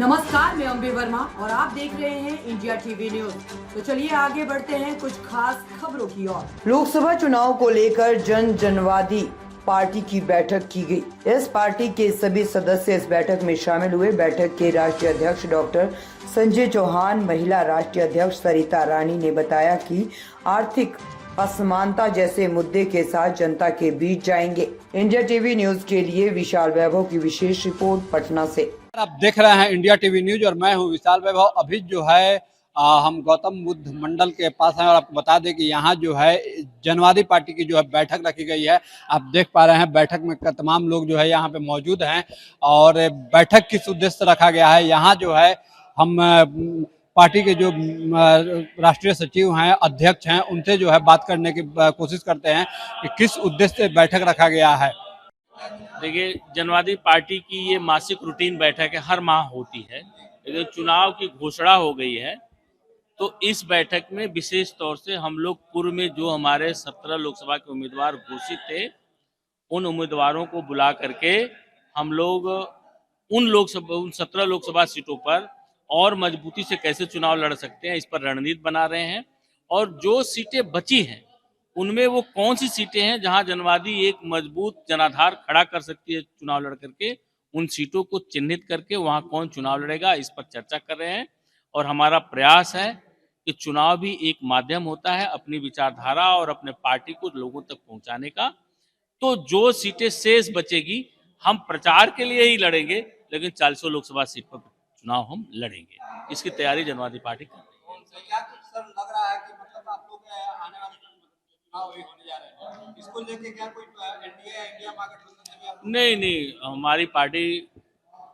नमस्कार, मैं अम्बे वर्मा और आप देख रहे हैं इंडिया टीवी न्यूज। तो चलिए आगे बढ़ते हैं कुछ खास खबरों की ओर। लोकसभा चुनाव को लेकर जनवादी पार्टी की बैठक की गई। इस पार्टी के सभी सदस्य इस बैठक में शामिल हुए। बैठक के राष्ट्रीय अध्यक्ष डॉक्टर संजय चौहान, महिला राष्ट्रीय अध्यक्ष सरिता रानी ने बताया कि आर्थिक असमानता जैसे मुद्दे के साथ जनता के बीच जाएंगे। इंडिया टीवी न्यूज के लिए विशाल वैभव की विशेष रिपोर्ट पटना से। आप देख रहे हैं इंडिया टीवी न्यूज और मैं हूं विशाल वैभव। अभी जो है हम गौतम बुद्ध मंडल के पास हैं और आपको बता दें कि यहाँ जो है जनवादी पार्टी की जो है बैठक रखी गई है। आप देख पा रहे हैं बैठक में तमाम लोग जो है यहाँ पे मौजूद हैं और बैठक किस उद्देश्य से रखा गया है। यहाँ जो है हम पार्टी के जो राष्ट्रीय सचिव हैं, अध्यक्ष हैं, उनसे जो है बात करने की कोशिश करते हैं कि किस उद्देश्य से बैठक रखा गया है। देखिए, जनवादी पार्टी की ये मासिक रूटीन बैठक है, हर माह होती है। लेकिन चुनाव की घोषणा हो गई है तो इस बैठक में विशेष तौर से हम लोग पूर्व में जो हमारे 17 लोकसभा के उम्मीदवार घोषित थे, उन उम्मीदवारों को बुला करके हम लोग उन 17 लोकसभा सीटों पर और मजबूती से कैसे चुनाव लड़ सकते हैं, इस पर रणनीति बना रहे हैं। और जो सीटें बची हैं उनमें वो कौन सी सीटें हैं जहां जनवादी एक मजबूत जनाधार खड़ा कर सकती है चुनाव लड़ करके, उन सीटों को चिन्हित करके वहां कौन चुनाव लड़ेगा, इस पर चर्चा कर रहे हैं। और हमारा प्रयास है कि चुनाव भी एक माध्यम होता है अपनी विचारधारा और अपने पार्टी को लोगों तक पहुंचाने का। तो जो सीटें शेष बचेगी हम प्रचार के लिए ही लड़ेंगे, लेकिन 40 लोकसभा सीट पर चुनाव हम लड़ेंगे। इसकी तैयारी जनवादी पार्टी कर रही है। क्या कुछ सर लग रहा है कि मतलब आप लोग आने वाले चुनाव भी होने जा रहे हैं, इसको लेके क्या कोई एनडीए इंडिया महागठबंधन में आप नहीं, हमारी पार्टी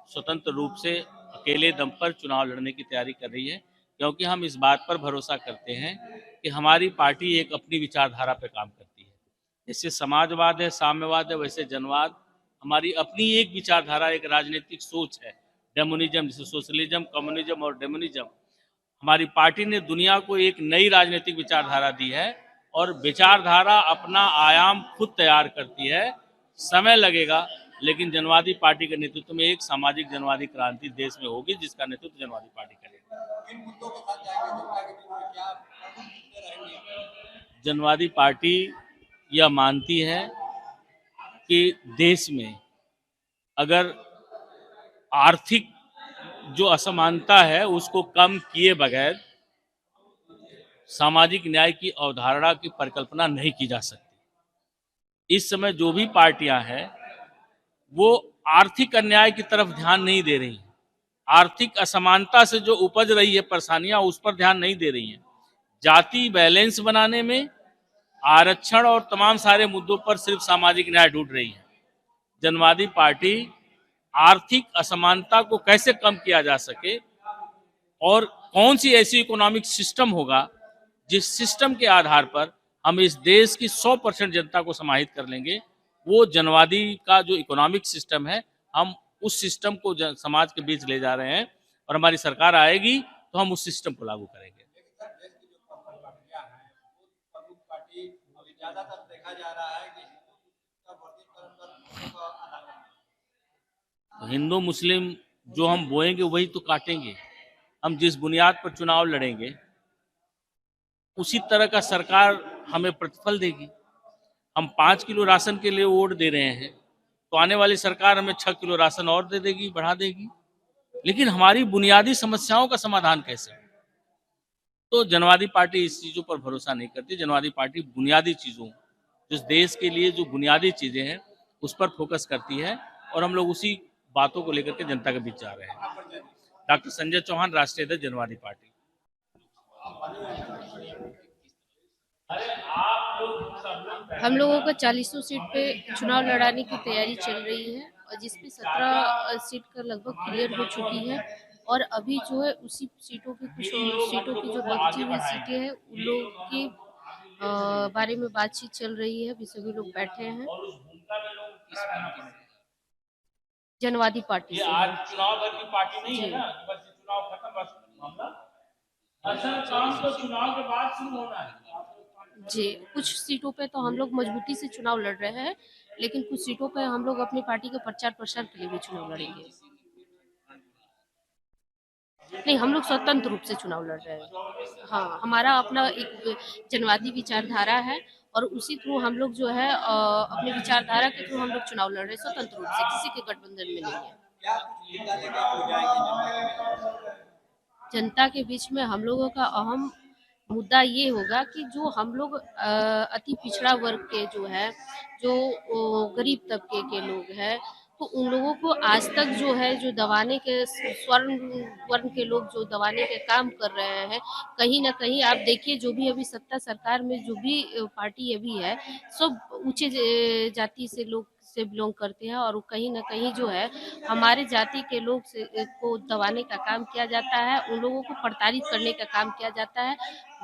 स्वतंत्र रूप से अकेले दम पर चुनाव लड़ने की तैयारी कर रही है, क्योंकि हम इस बात पर भरोसा करते हैं कि हमारी पार्टी एक अपनी विचारधारा पर काम करती है। जैसे समाजवाद है, साम्यवाद है, वैसे जनवाद हमारी अपनी एक विचारधारा, एक राजनीतिक सोच है। डेमोनिज्म, जैसे सोशलिज्म, कम्युनिज्म और डेमोनिज्म, हमारी पार्टी ने दुनिया को एक नई राजनीतिक विचारधारा दी है और विचारधारा अपना आयाम खुद तैयार करती है। समय लगेगा, लेकिन जनवादी पार्टी के नेतृत्व में एक सामाजिक जनवादी क्रांति देश में होगी, जिसका नेतृत्व जनवादी पार्टी करेगी। किन मुद्दों के साथ जाएंगे जनता के बीच में, क्या प्रमुख मुद्दे रहेंगे? जनवादी पार्टी यह मानती है कि देश में अगर आर्थिक जो असमानता है उसको कम किए बगैर सामाजिक न्याय की अवधारणा की परिकल्पना नहीं की जा सकती। इस समय जो भी पार्टियां हैं वो आर्थिक अन्याय की तरफ ध्यान नहीं दे रही हैं। आर्थिक असमानता से जो उपज रही है परेशानियां, उस पर ध्यान नहीं दे रही हैं। जाति बैलेंस बनाने में, आरक्षण और तमाम सारे मुद्दों पर सिर्फ सामाजिक न्याय ढूंढ रही है। जनवादी पार्टी आर्थिक असमानता को कैसे कम किया जा सके और कौन सी ऐसी इकोनॉमिक सिस्टम होगा जिस सिस्टम के आधार पर हम इस देश की 100% जनता को समाहित कर लेंगे, वो जनवादी का जो इकोनॉमिक सिस्टम है, हम उस सिस्टम को समाज के बीच ले जा रहे हैं और हमारी सरकार आएगी तो हम उस सिस्टम को लागू करेंगे। लेकिन सर देश की जो प्रमुख पार्टियां हैं, वो प्रमुख पार्टी अभी ज्यादातर देखा जा रहा है कि हिंदू का वर्गीकरण कर मुद्दों का आधार बना है। तो हिंदू मुस्लिम जो हम बोएंगे वही तो काटेंगे। हम जिस बुनियाद पर चुनाव लड़ेंगे उसी तरह का सरकार हमें प्रतिफल देगी। हम 5 किलो राशन के लिए वोट दे रहे हैं तो आने वाली सरकार हमें 6 किलो राशन और दे देगी, बढ़ा देगी। लेकिन हमारी बुनियादी समस्याओं का समाधान कैसे हो? तो जनवादी पार्टी इस चीज़ों पर भरोसा नहीं करती। जनवादी पार्टी बुनियादी चीज़ों, जिस देश के लिए जो बुनियादी चीज़ें हैं उस पर फोकस करती है और हम लोग उसी बातों को लेकर के जनता के बीच जा रहे हैं। डॉक्टर संजय चौहान, राष्ट्रीय अध्यक्ष जनवादी पार्टी। हम लोगों का 40 सीट पे चुनाव लड़ाने की तैयारी चल रही है और जिसमें 17 सीट का लगभग क्लियर हो चुकी है और अभी जो है उसी सीटों की कुछ सीटों की जो बची हुई सीटें हैं उन लोगों के बारे में बातचीत चल रही है। अभी सभी लोग बैठे हैं जनवादी पार्टी से। आज चुनाव भर की पार्टी नहीं है ना, बस चुनाव खत्म, बस मामला असल काम तो चुनाव के बाद शुरू होना है। जी, कुछ सीटों पे तो हम लोग मजबूती से चुनाव लड़ रहे हैं, लेकिन कुछ सीटों पे हम लोग अपनी पार्टी के प्रचार प्रसार के लिए भी चुनाव लड़ेंगे। नहीं, हम लोग स्वतंत्र रूप से चुनाव लड़ रहे हैं। हाँ, हमारा अपना एक जनवादी विचारधारा है और उसी थ्रू हम लोग जो है अपने विचारधारा के थ्रू हम लोग चुनाव लड़ रहे हैं स्वतंत्र रूप से, किसी के गठबंधन में नहीं है। क्या मुद्दा लेके हो जाएगी जनता के बीच में हम लोगों का अहम मुद्दा ये होगा कि जो हम लोग अति पिछड़ा वर्ग के जो है, जो गरीब तबके के लोग हैं, तो उन लोगों को आज तक जो है जो दबाने के स्वर्ण वर्ण के लोग जो दबाने के काम कर रहे हैं, कहीं न कहीं आप देखिए जो भी अभी सत्ता सरकार में जो भी पार्टी अभी है, सब ऊँचे जाति से लोग से बिलॉन्ग करते हैं और वो कहीं न कहीं जो है हमारे जाति के लोग से को दबाने का काम किया जाता है, उन लोगों को प्रताड़ित करने का काम किया जाता है।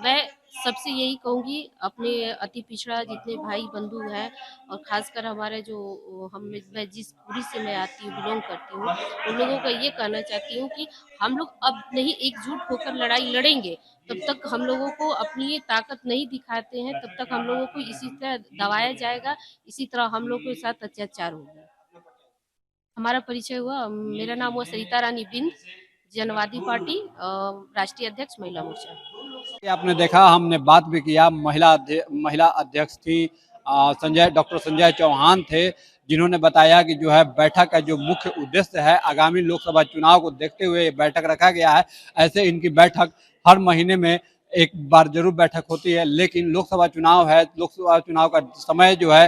मैं सबसे यही कहूँगी अपने अति पिछड़ा जितने भाई बंधु हैं और ख़ासकर हमारे जो मैं जिस पुरी से मैं आती हूँ, बिलॉन्ग करती हूँ, उन लोगों को ये कहना चाहती हूँ कि हम लोग अब नहीं एकजुट होकर लड़ाई लड़ेंगे, तब तक हम लोगों को अपनी ये ताकत नहीं दिखाते हैं, तब तक हम लोगों को इसी तरह दबाया जाएगा, इसी तरह हम लोग के साथ अत्याचार होगा। हमारा परिचय हुआ, मेरा नाम हुआ सरिता रानी बिंद, जनवादी पार्टी राष्ट्रीय अध्यक्ष महिला मोर्चा। ये आपने देखा, हमने बात भी किया, महिला अध्यक्ष थी डॉक्टर संजय चौहान थे, जिन्होंने बताया कि जो है बैठक का जो मुख्य उद्देश्य है, आगामी लोकसभा चुनाव को देखते हुए ये बैठक रखा गया है। ऐसे इनकी बैठक हर महीने में एक बार जरूर बैठक होती है, लेकिन लोकसभा चुनाव है, लोकसभा चुनाव का समय जो है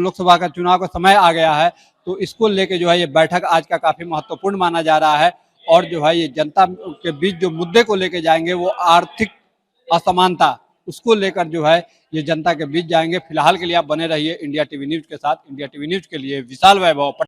लोकसभा का चुनाव का समय आ गया है, तो इसको लेके जो है ये बैठक आज का काफी महत्वपूर्ण माना जा रहा है। और जो है ये जनता के बीच जो मुद्दे को लेके जाएंगे वो आर्थिक असमानता, उसको लेकर जो है ये जनता के बीच जाएंगे। फिलहाल के लिए आप बने रहिए इंडिया टीवी न्यूज के साथ। इंडिया टीवी न्यूज के लिए विशाल वैभव।